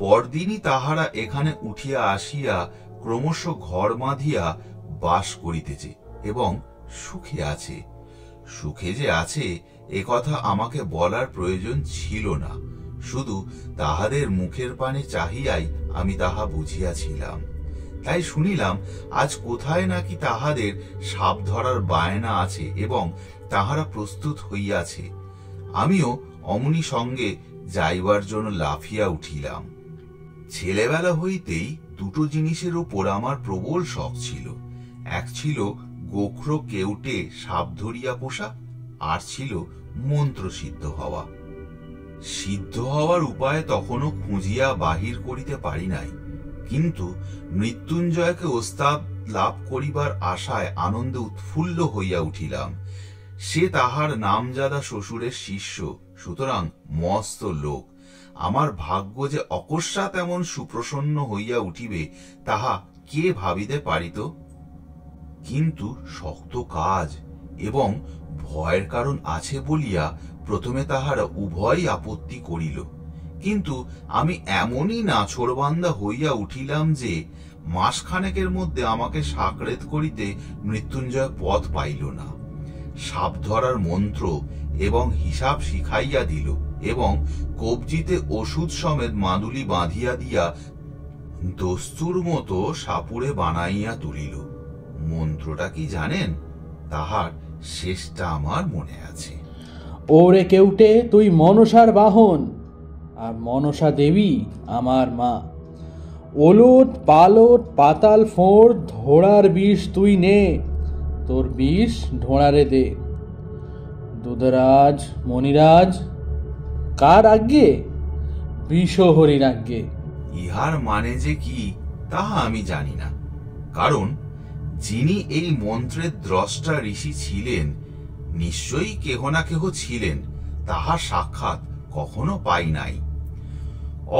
পরদিনই তাহারা এখানে উঠিয়া আসিয়া ক্রমশ ঘর বাঁধিয়া বাস করিতেছে এবং সুখে আছে। সুখে যে আছে এ কথা আমাকে বলার প্রয়োজন ছিল না, শুধু তাহাদের মুখের পানে চাহিয়াই আমি তাহা বুঝিয়াছিলাম। তাই শুনিলাম আজ কোথায় নাকি তাহাদের সাপ ধরার বায়না আছে এবং তাহারা প্রস্তুত হইয়াছে। আমিও অমনি সঙ্গে যাইবার জন্য লাফিয়া উঠিলাম। ছেলেবেলা হইতেই দুটো জিনিসের উপর আমার প্রবল শখ ছিল। এক ছিল গোখরো কেউটে সাপ ধরিয়া পোষা, আর ছিল মন্ত্র সিদ্ধ হওয়া। সিদ্ধ হওয়ার উপায় তখনও খুঁজিয়া বাহির করিতে পারি নাই, কিন্তু মৃত্যুঞ্জয়কে ওস্তাদ লাভ করিবার আশায় আনন্দে উৎফুল্ল হইয়া উঠিলাম। সে তাহার নামজাদা শ্বশুরের শিষ্য, সুতরাং মস্ত লোক। আমার ভাগ্য যে অকস্মাৎ এমন সুপ্রসন্ন হইয়া উঠিবে তাহা কে ভাবিতে পারিত? কিন্তু শক্ত কাজ এবং ভয়ের কারণ আছে বলিয়া প্রথমে তাহারা উভয় আপত্তি করিল। কিন্তু আমি এমনই নাছোড়বান্দা হইয়া উঠিলাম যে মাসখানেকের মধ্যে আমাকে সাকরেত করিতে মৃত্যুঞ্জয় পথ পাইল না। সাপ ধরার মন্ত্র এবং হিসাব শিখাইয়া দিল এবং কবজিতে ওষুধ সমেত মাদুলি বাঁধিয়া দিয়া দস্তুর মতো সাপুড়ে বানাইয়া তুলিল। মন্ত্রটা কি জানেন? তাহার শেষটা আমার মনে আছে। ওরে কেউটে, তুই মনসার বাহন, আর মনসা দেবী আমার মা। ওলট পালট পাতাল ফোঁড় ধোড়ার বিষ তুই নে, তোর বিষ ঢোড়ারে দে। দুধরাজ মণিরাজ কার আজ্ঞে? বিষহরির আজ্ঞে। ইহার মানে যে কি তাহা আমি জানি না, কারণ যিনি এই মন্ত্রের দ্রষ্টা ঋষি ছিলেন নিশ্চয়ই কেহ না কেহ ছিলেন, তাহার সাক্ষাৎ কখনো পাই নাই।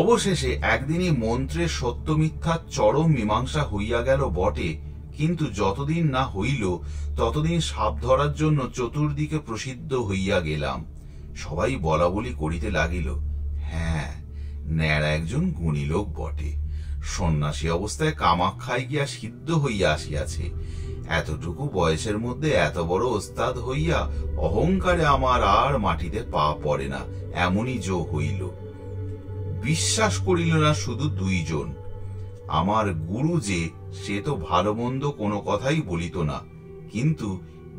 অবশেষে একদিনই মন্ত্রের সত্য মিথ্যার চরম মীমাংসা হইয়া গেল বটে, কিন্তু যতদিন না হইল ততদিন সাপ ধরার জন্য চতুর্দিকে প্রসিদ্ধ হইয়া গেলাম। সবাই বলা বলি করিতে লাগিল, হ্যাঁ, ন্যাড়া একজন গুণী লোক বটে। সন্ন্যাসী অবস্থায় কামাখ্যায় গিয়া সিদ্ধ হইয়া আসিয়াছে। এতটুকু বয়সের মধ্যে এত বড় ওস্তাদ হইয়া অহংকারে আমার আর মাটিতে পা পড়ে না, এমনই জো হইল। বিশ্বাস করিল না শুধু দুইজন। আমার গুরু যে, সে তো ভালো মন্দ কোনো কথাই বলিত না, কিন্তু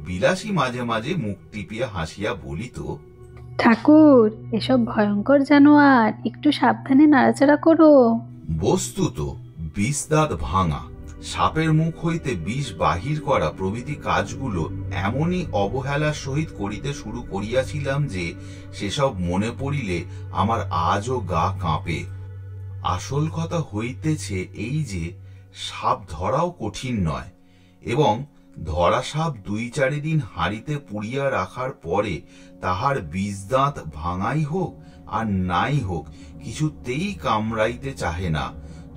বিলাসী মাঝে মাঝে মুখ টিপিয়া হাসিয়া বলিত, ঠাকুর, এসব ভয়ঙ্কর জানোয়ার, একটু সাবধানে নাড়াচাড়া করো। বস্তুত বিষ দাঁত ভাঙা, সাপের মুখ হইতে বিষ বাহির করা প্রভৃতি কাজগুলো এমনই অবহেলার সহিত করিতে শুরু করিয়াছিলাম যে সেসব মনে পড়িলে আমার আজও গা কাঁপে। আসল কথা হইতেছে এই যে সাপ ধরাও কঠিন নয়, এবং ধরা সাপ 2-4 দিন হাঁড়িতে পুড়িয়া রাখার পরে তাহার বিষ দাঁত ভাঙাই হোক আর নাই হোক কিছুতেই কামড়াইতে চাহে না।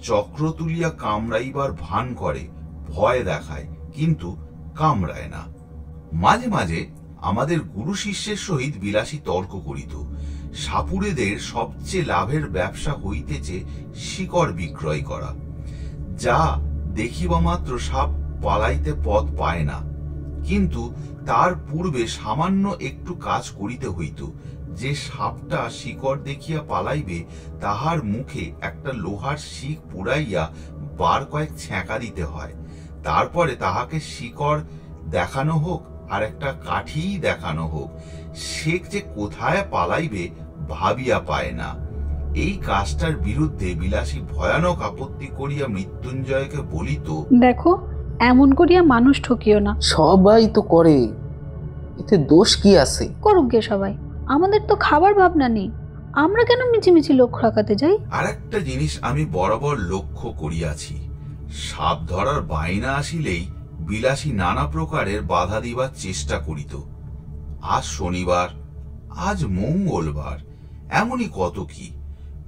চক্র তুলিয়া কামড়াইবার ভান করে, ভয় দেখায়, কিন্তু কামড়ায় না। মাঝে মাঝে আমাদের গুরু শিষ্যের সহিত বিলাসী তর্ক করিত। সাপুড়েদের সবচেয়ে লাভের ব্যবসা হইতেছে শিকড় বিক্রয় করা, যা দেখিবা মাত্র সাপ পালাইতে পথ পায় না, কিন্তু তার পূর্বে সামান্য একটু কাজ করিতে হইত। যে সাপটা শিকড় দেখিয়া পালাইবে তাহার মুখে একটা লোহার শিক পুড়াইয়া বার কয়েক ছ্যাঁকা দিতে হয়। তারপরে তাহাকে শিকড় দেখানো হোক আর একটা কাঠিই দেখানো হোক, সে যে কোথায় পালাইবে ভাবিয়া পায় না। এই কাজটার বিরুদ্ধে বিলাসী ভয়ানক আপত্তি করিয়া মৃত্যুঞ্জয়কে বলিত, দেখো, এমন করিয়া মানুষ ঠকিও না। সবাই তো করে, এতে দোষ কি আছে? করুক গে সবাই, আমাদের তো খাবার ভাবনা নেই, আমরা কেন মিছিমিছি লক্ষ্য রাখাতে যাই? আর একটা জিনিস আমি বরাবর লক্ষ্য করিয়াছি, সাপ ধরার বায়না আসিলেই বিলাসী নানা প্রকারের বাধা দিবার চেষ্টা করিত। আজ শনিবার, আজ মঙ্গলবার, এমনই কত কি।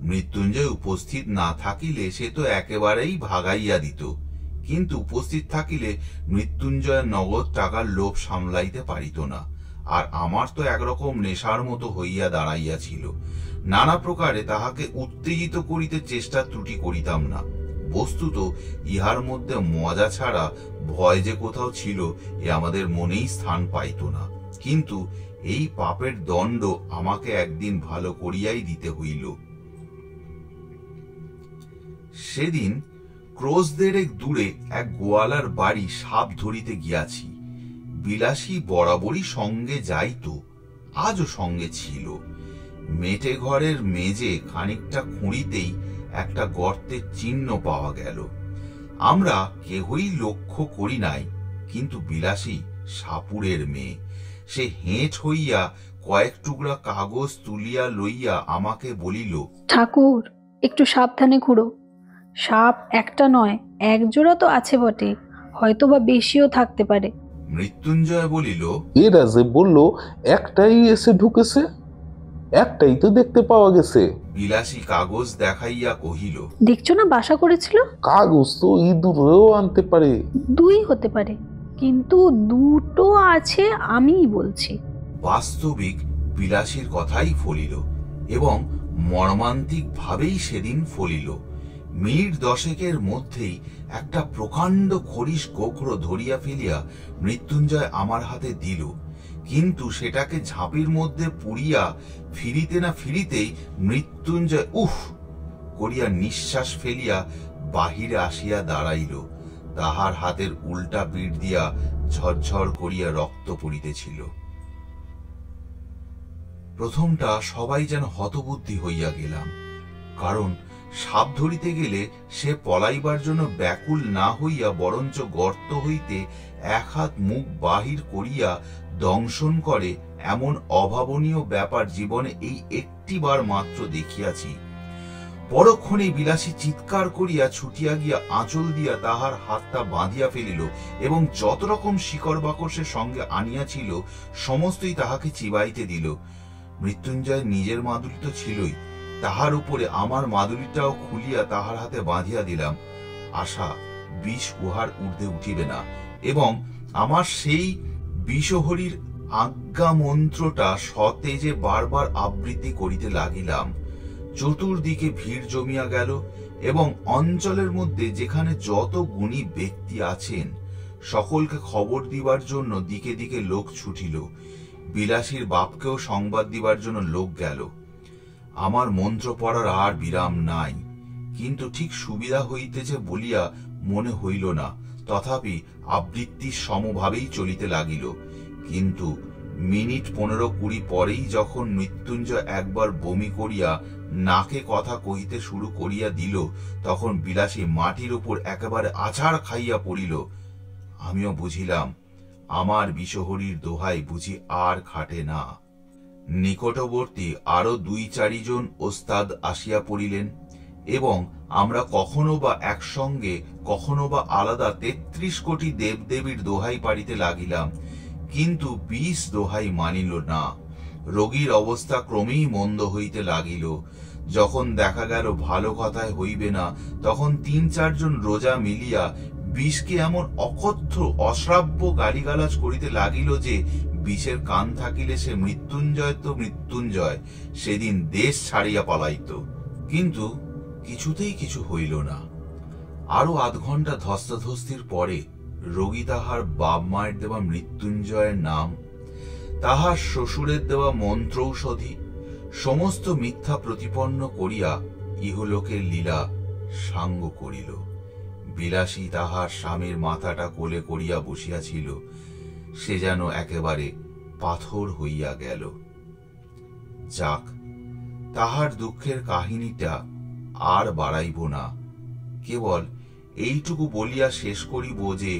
মৃত্যুঞ্জয় উপস্থিত না থাকিলে সে তো একেবারেই ভাগাইয়া দিত, কিন্তু উপস্থিত থাকিলে মৃত্যুঞ্জয়ের নগদ টাকার লোভ সামলাইতে পারিত না। আর আমার তো একরকম নেশার মতো হইয়া দাঁড়াইয়াছিল। নানা প্রকারে তাহাকে উত্তেজিত করিতে চেষ্টা ত্রুটি করিতাম না। বস্তুত ইহার মধ্যে মজা ছাড়া ভয় যে কোথাও ছিল এ আমাদের মনেই স্থান পাইত না। কিন্তু এই পাপের দণ্ড আমাকে একদিন ভালো করিয়াই দিতে হইল। সেদিন ক্রোশদের এক দূরে এক গোয়ালার বাড়ি সাপ ধরিতে গিয়াছি। বিলাসী বরাবরই সঙ্গে যাইত, আজও সঙ্গে ছিল। মেটে ঘরের মেজে খানিকটা খুঁড়িতেই একটা গর্তের চিহ্ন পাওয়া গেল। আমরা কেহই লক্ষ্য করি নাই, কিন্তু বিলাসী সাপুড়ের মেয়ে। সে হেঁট হইয়া কয়েক টুকরা কাগজ তুলিয়া লইয়া আমাকে বলিল, ঠাকুর, একটু সাবধানে খুঁড়ো। সাপ একটা নয়, এক জোড়া তো আছে বটে, হয়তো বা বেশিও থাকতে পারে। মৃত্যুঞ্জয় বলিল, এরা যে বললো একটাই এসে ঢুকেছে, একটাই তো দেখতে পাওয়া গেছে। বিলাসী কাগজ দেখাইয়া কহিল, দেখছো না বাসা করেছিল? কাগজ তো ইঁদুরেও আনতে পারে। 2 হতে পারে, কিন্তু 2টো আছে আমিই বলছি। বাস্তবিক বিলাসীর কথাই ফলিল, এবং মর্মান্তিক ভাবেই সেদিন ফলিল। মিনিট 10 মধ্যেই একটা প্রকাণ্ড খরিশ গোখরো ধরিয়া ফেলিয়া মৃত্যুঞ্জয় আমার হাতে দিল, কিন্তু সেটাকে ঝাঁপির মধ্যে পুড়িয়া ফিরিতে না ফিরিতেই মৃত্যুঞ্জয় উফ করিয়া নিঃশ্বাস ফেলিয়া বাহিরে আসিয়া দাঁড়াইল। তাহার হাতের উল্টা পিঠ দিয়া ঝরঝর করিয়া রক্ত পড়িতেছিল। প্রথমটা সবাই যেন হতবুদ্ধি হইয়া গেলাম, কারণ সাপ ধরিতে গেলে সে পলাইবার জন্য ব্যাকুল না হইয়া বরঞ্চ গর্ত হইতে 1 হাত মুখ বাহির করিয়া দংশন করে, এমন অভাবনীয় ব্যাপার জীবনে এই একটিবার মাত্র দেখিয়াছি। পরক্ষণে বিলাসী চিৎকার করিয়া ছুটিয়া গিয়া আঁচল দিয়া তাহার হাতটা বাঁধিয়া ফেলিল, এবং যত রকম শিকড় বাকড় সে সঙ্গে আনিয়াছিল সমস্তই তাহাকে চিবাইতে দিল। মৃত্যুঞ্জয় নিজের মাদুলি তো ছিলই, তাহার উপরে আমার মাদুলিটাও খুলিয়া তাহার হাতে বাঁধিয়া দিলাম। আশা বিষ উহার ঊর্ধ্বে উঠিবে না, এবং আমার সেই বিষহরীর আজ্ঞা মন্ত্রটা সতেজে বারবার আবৃত্তি করিতে লাগিলাম। চতুর্দিকে ভিড় জমিয়া গেল, এবং অঞ্চলের মধ্যে যেখানে যত গুণী ব্যক্তি আছেন সকলকে খবর দিবার জন্য দিকে দিকে লোক ছুটিল। বিলাসীর বাপকেও সংবাদ দিবার জন্য লোক গেল। আমার মন্ত্র পড়ার আর বিরাম নাই, কিন্তু ঠিক সুবিধা হইতেছে বলিয়া মনে হইল না। তথাপি আবৃত্তি সমভাবেই চলিতে লাগিল, কিন্তু মিনিট 15-20 পরেই যখন মৃত্যুঞ্জয় একবার বমি করিয়া নাকে কথা কহিতে শুরু করিয়া দিল, তখন বিলাসী মাটির উপর একেবারে আছাড় খাইয়া পড়িল। আমিও বুঝিলাম আমার বিষহরীর দোহাই বুঝি আর খাটে না। নিকটবর্তী আরো 2-4 জন ওস্তাদ আসিয়া পড়িলেন এবং আমরা কখনো বা একসঙ্গে কখনো বা আলাদা 33 কোটি দেবদেবীর দোহাই পাড়িতে লাগিলাম, কিন্তু বিষ দোহাই মানিল না। রোগীর অবস্থা ক্রমেই মন্দ হইতে লাগিল। যখন দেখা গেল ভালো কথায় হইবে না, তখন 3-4 জন রোজা মিলিয়া বিষকে এমন অকথ্য অশ্রাব্য গালিগালাজ করিতে লাগিল যে বিষের কান থাকিলে সে মৃত্যুঞ্জয় তো মৃত্যুঞ্জয়, সেদিন দেশ ছাড়িয়া পালাইত। কিন্তু কিছুতেই কিছু হইল না। আরো আধ ঘন্টা ধস্তাধস্তির পরে রোগী তাহার বাপ মায়ের দেওয়া মৃত্যুঞ্জয়ের নাম, তাহার শ্বশুরের দেওয়া মন্ত্রৌষধি সমস্ত মিথ্যা প্রতিপন্ন করিয়া ইহলোকের লীলা সাঙ্গ করিল। বিলাসী তাহার স্বামীর মাথাটা কোলে করিয়া বসিয়াছিল, সে যেন একেবারে পাথর হইয়া গেল। যাক, তাহার দুঃখের কাহিনীটা আর বাড়াইব না, কেবল এইটুকু বলিয়া শেষ করিব যে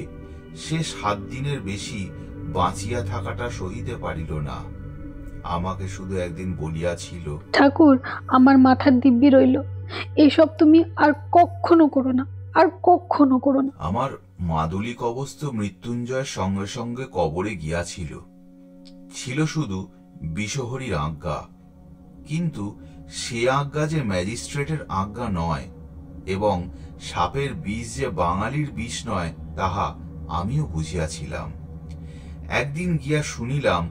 সে 7 দিনের বেশি বাঁচিয়া থাকাটা সহিতে পারিল না। আমাকে শুধু একদিন বলিয়াছিল, ঠাকুর, আমার মাথার দিব্যি রইল, এসব তুমি আর কখনো করো না, আর কখনো করো না। আমার মাদুলি কবস্থ মৃত্যুঞ্জয়ের সঙ্গে সঙ্গে কবরে গিয়াছিল। ছিল শুধু বিষহরীর আজ্ঞা, কিন্তু সে আজ্ঞা যে ম্যাজিস্ট্রেটের আজ্ঞা নয়, এবং সাপের বিষ যে বাঙালির বিষ নয় তাহা আমিও বুঝিয়াছিলাম। একদিন গিয়া শুনিলাম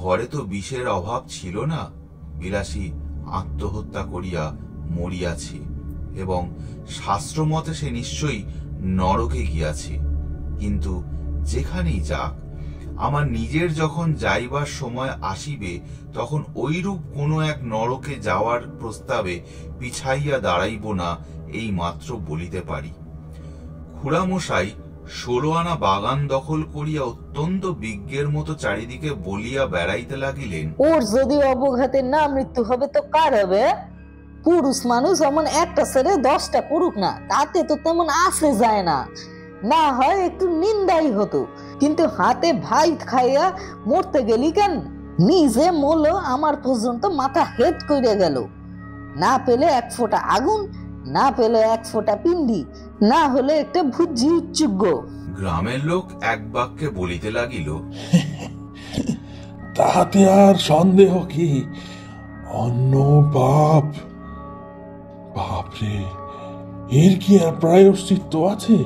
ঘরে তো বিষের অভাব ছিল না, বিলাসী আত্মহত্যা করিয়া মরিয়াছে এবং শাস্ত্রমতে সে নিশ্চয়ই নরকে গিয়াছে। কিন্তু যেখানেই যাক, আমার নিজের যখন যাইবার সময় আসিবে, তখন ঐরূপ কোনো এক নরকে যাওয়ার প্রস্তাবে পিছাইয়া দাঁড়াইব না, এই মাত্র বলিতে পারি। খুড়ামশাই 16 আনা বাগান দখল করিয়া অত্যন্ত বিজ্ঞের মতো চারিদিকে বলিয়া বেড়াইতে লাগিলেন, ওর যদি অবঘাতে না মৃত্যু হবে তো কার হবে? পুরুষ মানুষ এমন একটা ছেড়ে 10টা করুক না, তাতে তো তেমন আসে যায় না, না হয় একটু নিন্দাই হতো। কিন্তু হাতে ভাই খাইয়া মরতে গেলি কেন? নিজে মরল, আমার পর্যন্ত মাথা হেট করে গেল। না পেলে 1 ফোঁটা আগুন, না পেলে 1 ফোঁটা পিণ্ডি, না হলে একটা ভুজি উচ্চুগ্য। গ্রামের লোক এক বাক্যে বলিতে লাগিল, তাহাতে আর সন্দেহ কি? অন্য পাপ, বাপরে, এর কি আর প্রায়শ্চিত্ত আছে?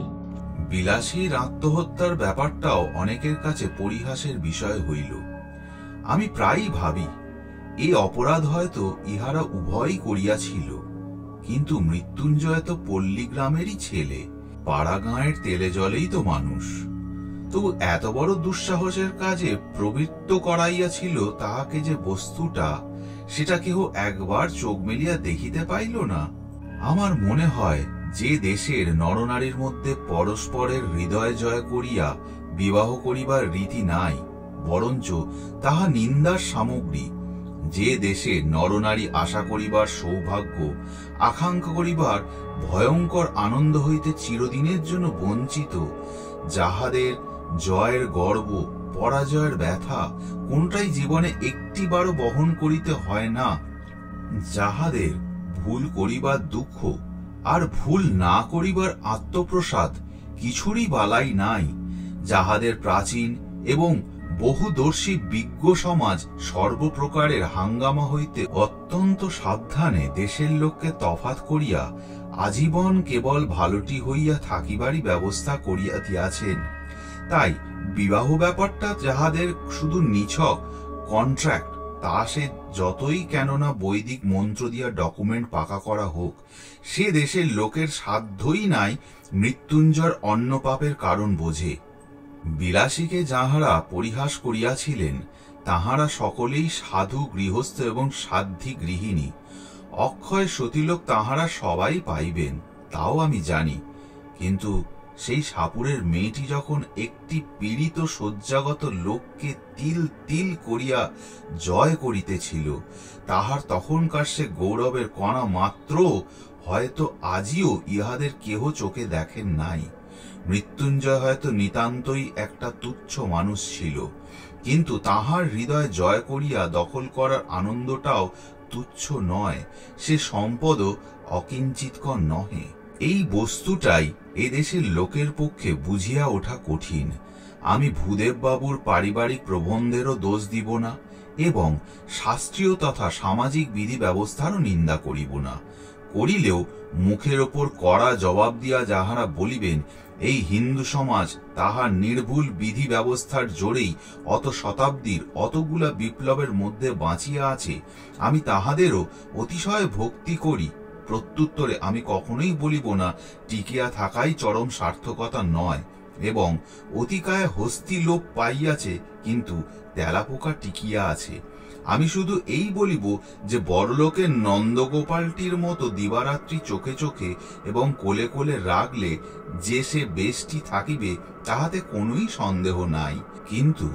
বিলাসীর আত্মহত্যার ব্যাপারটাও অনেকের কাছে পরিহাসের বিষয় হইল। আমি প্রায়ই ভাবি, এই অপরাধ হয়তো ইহারা উভয়ই করিয়াছিল, কিন্তু মৃত্যুঞ্জয় তো পল্লী গ্রামেরই ছেলে, পাড়া গাঁয়ের তেলে জলেই তো মানুষ। তবু এত বড় দুঃসাহসের কাজে প্রবৃত্ত করাইয়াছিল তাহাকে যে বস্তুটা, সেটা কেহ একবার চোখ মেলিয়া দেখিতে পাইল না। আমার মনে হয়, যে দেশের নরনারীর মধ্যে পরস্পরের হৃদয় জয় করিয়া বিবাহ করিবার রীতি নাই, বরঞ্চ তাহা নিন্দার সামগ্রী, যে দেশে নরনারী আশা করিবার সৌভাগ্য, আকাঙ্ক্ষা করিবার ভয়ঙ্কর আনন্দ হইতে চিরদিনের জন্য বঞ্চিত, যাহাদের জয়ের গর্ব, পরাজয়ের ব্যথা কোনটাই জীবনে একটিবারও বহন করিতে হয় না, যাহাদের ভুল করিবার দুঃখ আর ভুল না করিবার আত্মপ্রসাদ কিছুরই বালাই নাই, যাহাদের প্রাচীন এবং বহুদর্শী বিজ্ঞ সমাজ সর্বপ্রকারের হাঙ্গামা হইতে অত্যন্ত সাবধানে দেশের লোককে তফাৎ করিয়া আজীবন কেবল ভালোটি হইয়া থাকিবারই ব্যবস্থা করিয়া দিয়াছেন। তাই বিবাহ ব্যাপারটা যাহাদের শুধু নিছক কন্ট্রাক্ট, তা সে যতই কেননা বৈদিক মন্ত্র দিয়া ডকুমেন্ট পাকা করা হোক, সে দেশের লোকের সাধ্যই নাই মৃত্যুঞ্জয়ের অন্য পাপের কারণ বোঝে। বিলাসীকে যাহারা পরিহাস করিয়াছিলেন, তাহারা সকলেই সাধু গৃহস্থ এবং সাধ্বী গৃহিণী। অক্ষয় সতীলোক তাহারা সবাই পাইবেন, তাও আমি জানি, কিন্তু সেই সাপুরের মেয়েটি যখন একটি পীড়িত শয্যাগত লোককে তিল তিল করিয়া জয় করিতেছিল, তাহার তখনকার সে গৌরবের কণা মাত্র হয়তো আজিও ইহাদের কেহ চোখে দেখেন নাই। মৃত্যুঞ্জয় হয়তো নিতান্তই একটা তুচ্ছ মানুষ ছিল, কিন্তু তাহার হৃদয় জয় করিয়া দখল করার আনন্দটাও তুচ্ছ নয়, সে সম্পদও অকিঞ্চিৎকর নহে। এই বস্তুটাই এদেশের লোকের পক্ষে বুঝিয়া ওঠা কঠিন। আমি ভূদেব বাবুর পারিবারিক প্রবন্ধেরও দোষ দিব না এবং শাস্ত্রীয় তথা সামাজিক বিধি ব্যবস্থারও নিন্দা করিব না। করিলেও মুখের ওপর কড়া জবাব দিয়া যাহারা বলিবেন এই হিন্দু সমাজ তাহার নির্ভুল বিধি ব্যবস্থার জোরেই অত শতাব্দীর অতগুলা বিপ্লবের মধ্যে বাঁচিয়া আছে, আমি তাহাদেরও অতিশয় ভক্তি করি। প্রত্যুত্তরে আমি কখনোই বলিব না টিকিয়া থাকাই চরম সার্থকতা নয় এবং অতিকায় হস্তি লোপ পাইয়াছে কিন্তু তেলাপোকা টিকিয়া আছে। আমি শুধু এই বলিব যে বড়লোকের নন্দগোপালটির মতো দিবারাত্রি চোখে চোখে এবং কোলে কোলে রাগলে যে সে বেশটি থাকিবে তাহাতে কোনোই সন্দেহ নাই, কিন্তু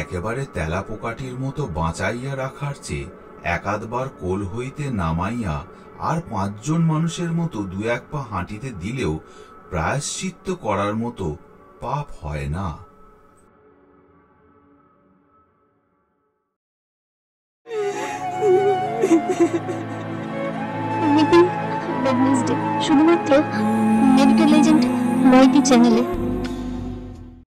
একেবারে তেলাপোকাটির মতো বাঁচাইয়া রাখার চেয়ে একাধবার কোল হইতে নামাইয়া আর 5 জন মানুষের মতো 2-1 পা হাঁটিতে দিলেও প্রায়শ্চিত্ত করার মতো পাপ হয় না। শুধুমাত্র মেডিকেল এজেন্ট মইটি চ্যানেলে।